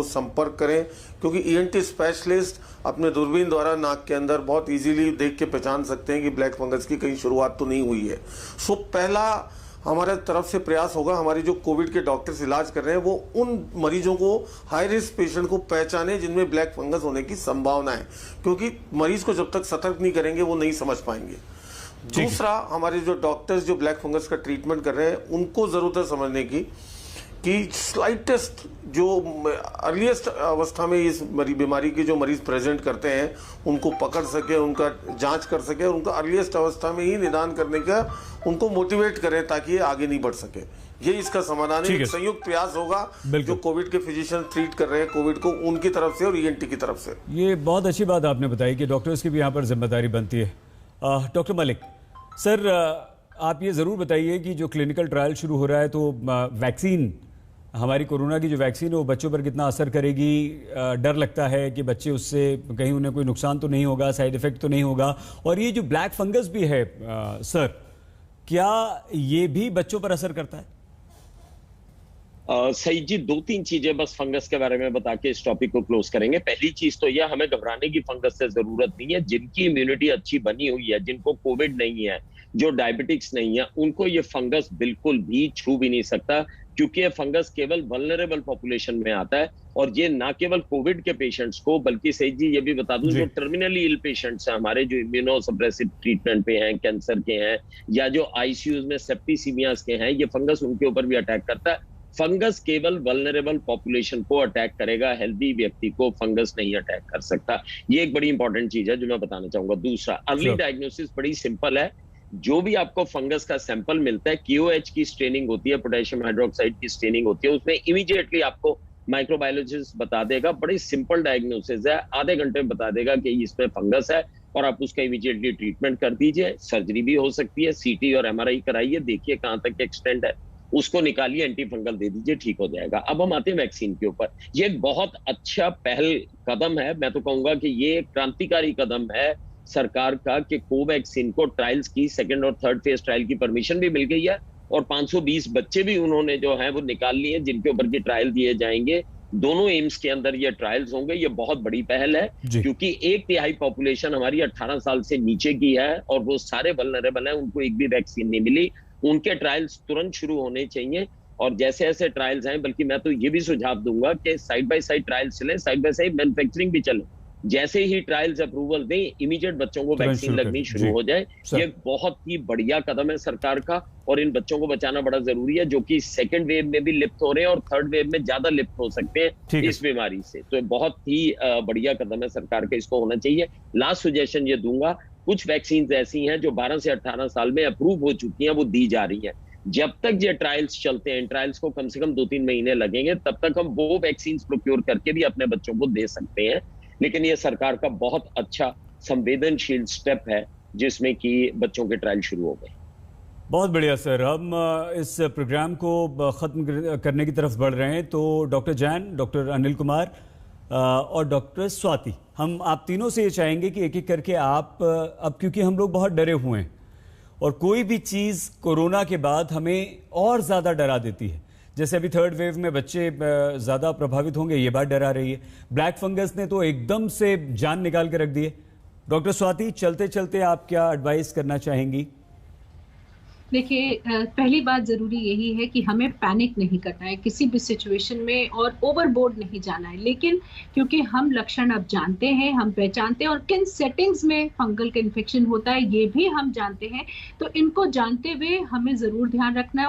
संपर्क करें, क्योंकि ईएनटी स्पेशलिस्ट अपने दूरबीन द्वारा नाक के अंदर बहुत इजीली देख के पहचान सकते हैं कि ब्लैक फंगस की कहीं शुरुआत तो नहीं हुई है। सो पहला हमारे तरफ से प्रयास होगा, हमारे जो कोविड के डॉक्टर्स इलाज कर रहे हैं वो उन मरीजों को, हाई रिस्क पेशेंट को पहचाने जिनमें ब्लैक फंगस होने की संभावना है, क्योंकि मरीज को जब तक सतर्क नहीं करेंगे वो नहीं समझ पाएंगे। दूसरा, हमारे जो डॉक्टर्स जो ब्लैक फंगस का ट्रीटमेंट कर रहे हैं उनको जरूरत है समझने की कि स्लाइटेस्ट जो अर्लीस्ट अवस्था में इस बीमारी की जो मरीज प्रेजेंट करते हैं उनको पकड़ सके, उनका जांच कर सके और उनका अर्लीस्ट अवस्था में ही निदान करने का उनको मोटिवेट करें ताकि ये आगे नहीं बढ़ सके। ये इसका समाधान है। एक संयुक्त प्रयास होगा जो कोविड के फिजिशियन ट्रीट कर रहे हैं कोविड को, उनकी तरफ से और ईएनटी की तरफ से। ये बहुत अच्छी बात आपने बताई कि डॉक्टर्स की भी यहाँ पर जिम्मेदारी बनती है। डॉक्टर मलिक सर, आप ये ज़रूर बताइए कि जो क्लिनिकल ट्रायल शुरू हो रहा है तो वैक्सीन, हमारी कोरोना की जो वैक्सीन है वो बच्चों पर कितना असर करेगी? डर लगता है कि बच्चे उससे कहीं उन्हें कोई नुकसान तो नहीं होगा, साइड इफेक्ट तो नहीं होगा। और ये जो ब्लैक फंगस भी है सर, क्या ये भी बच्चों पर असर करता है? सही जी, 2-3 चीजें बस फंगस के बारे में बता के इस टॉपिक को क्लोज करेंगे। पहली चीज तो यह, हमें घबराने की फंगस से जरूरत नहीं है। जिनकी इम्यूनिटी अच्छी बनी हुई है, जिनको कोविड नहीं है, जो डायबिटिक्स नहीं है, उनको ये फंगस बिल्कुल भी छू भी नहीं सकता, क्योंकि ये फंगस केवल वल्नरेबल पॉपुलेशन में आता है। और ये ना केवल कोविड के पेशेंट्स को, बल्कि सही जी ये भी बता दूं, जो टर्मिनली इल पेशेंट्स हैं हमारे, जो इम्यूनो सप्रेसिव ट्रीटमेंट पे हैं, कैंसर के हैं या जो आईसीयूज में सेप्टिसीमियास के हैं, ये फंगस उनके ऊपर भी अटैक करता है। फंगस केवल वल्नरेबल पॉपुलेशन को अटैक करेगा, हेल्दी व्यक्ति को फंगस नहीं अटैक कर सकता। ये एक बड़ी इंपॉर्टेंट चीज है जो मैं बताना चाहूंगा। दूसरा, अर्ली डायग्नोसिस बड़ी सिंपल है। जो भी आपको फंगस का सैंपल मिलता है, KOH की स्टेनिंग होती है, पोटेशियम हाइड्रोक्साइड की स्टेनिंग होती है, उसमें इमीडिएटली आपको माइक्रोबायोलॉजिस्ट बता देगा। बड़ी सिंपल डायग्नोसिस है, आधे घंटे में बता देगा कि इसमें फंगस है और आप उसका इमीडिएटली ट्रीटमेंट कर दीजिए। सर्जरी भी हो सकती है, CT और MRI कराइए, देखिए कहां तक एक्सटेंड है, उसको निकालिए, एंटी फंगल दे दीजिए, ठीक हो जाएगा। अब हम आते हैं वैक्सीन के ऊपर। ये एक बहुत अच्छा पहल कदम है, मैं तो कहूंगा कि ये क्रांतिकारी कदम है सरकार का कि कोवैक्सीन को ट्रायल्स की 2nd और 3rd फेज ट्रायल की परमिशन भी मिल गई है और 520 बच्चे भी उन्होंने जो है वो निकाल लिए जिनके ऊपर की ट्रायल दिए जाएंगे। दोनों एम्स के अंदर ये ट्रायल्स होंगे। ये बहुत बड़ी पहल है, क्योंकि 1/3 पॉपुलेशन हमारी 18 साल से नीचे की है और वो सारे वल्नरेबल हैं, उनको एक भी वैक्सीन नहीं मिली। उनके ट्रायल्स तुरंत शुरू होने चाहिए और जैसे ऐसे ट्रायल्स हैं, बल्कि मैं तो ये भी सुझाव दूंगा कि साइड बाय साइड ट्रायल्स चले, साइड बाय साइड मैन्युफैक्चरिंग भी चले। जैसे ही ट्रायल्स अप्रूवल दें, इमीडिएट बच्चों को वैक्सीन लगनी शुरू हो जाए। ये बहुत ही बढ़िया कदम है सरकार का और इन बच्चों को बचाना बड़ा जरूरी है, जो कि 2nd वेव में भी लिप्त हो रहे हैं और 3rd वेव में ज्यादा लिप्त हो सकते हैं इस बीमारी से। तो बहुत ही बढ़िया कदम है सरकार का, इसको होना चाहिए। लास्ट सजेशन ये दूंगा, कुछ वैक्सीन ऐसी हैं जो 12 से 18 साल में अप्रूव हो चुकी हैं, वो दी जा रही है। जब तक ये ट्रायल्स चलते हैं, ट्रायल्स को कम से कम 2-3 महीने लगेंगे, तब तक हम वो वैक्सीन प्रोक्योर करके भी अपने बच्चों को दे सकते हैं। लेकिन ये सरकार का बहुत अच्छा संवेदनशील स्टेप है जिसमें कि बच्चों के ट्रायल शुरू हो गए। बहुत बढ़िया सर, हम इस प्रोग्राम को ख़त्म करने की तरफ बढ़ रहे हैं। तो डॉक्टर जैन, डॉक्टर अनिल कुमार और डॉक्टर स्वाति, हम आप तीनों से ये चाहेंगे कि एक एक करके आप, अब क्योंकि हम लोग बहुत डरे हुए हैं और कोई भी चीज़ कोरोना के बाद हमें और ज़्यादा डरा देती है। जैसे अभी 3rd वेव में बच्चे ज़्यादा प्रभावित होंगे, ये बात डरा रही है। ब्लैक फंगस ने तो एकदम से जान निकाल के रख दी है। डॉक्टर स्वाति, चलते चलते आप क्या एडवाइस करना चाहेंगी? देखिए, पहली बात जरूरी यही है कि हमें पैनिक नहीं करना है किसी भी सिचुएशन में और ओवरबोर्ड नहीं जाना है। लेकिन क्योंकि हम लक्षण अब जानते हैं, हम पहचानते हैं और किन सेटिंग्स में फंगल का इन्फेक्शन होता है ये भी हम जानते हैं, तो इनको जानते हुए हमें जरूर ध्यान रखना है।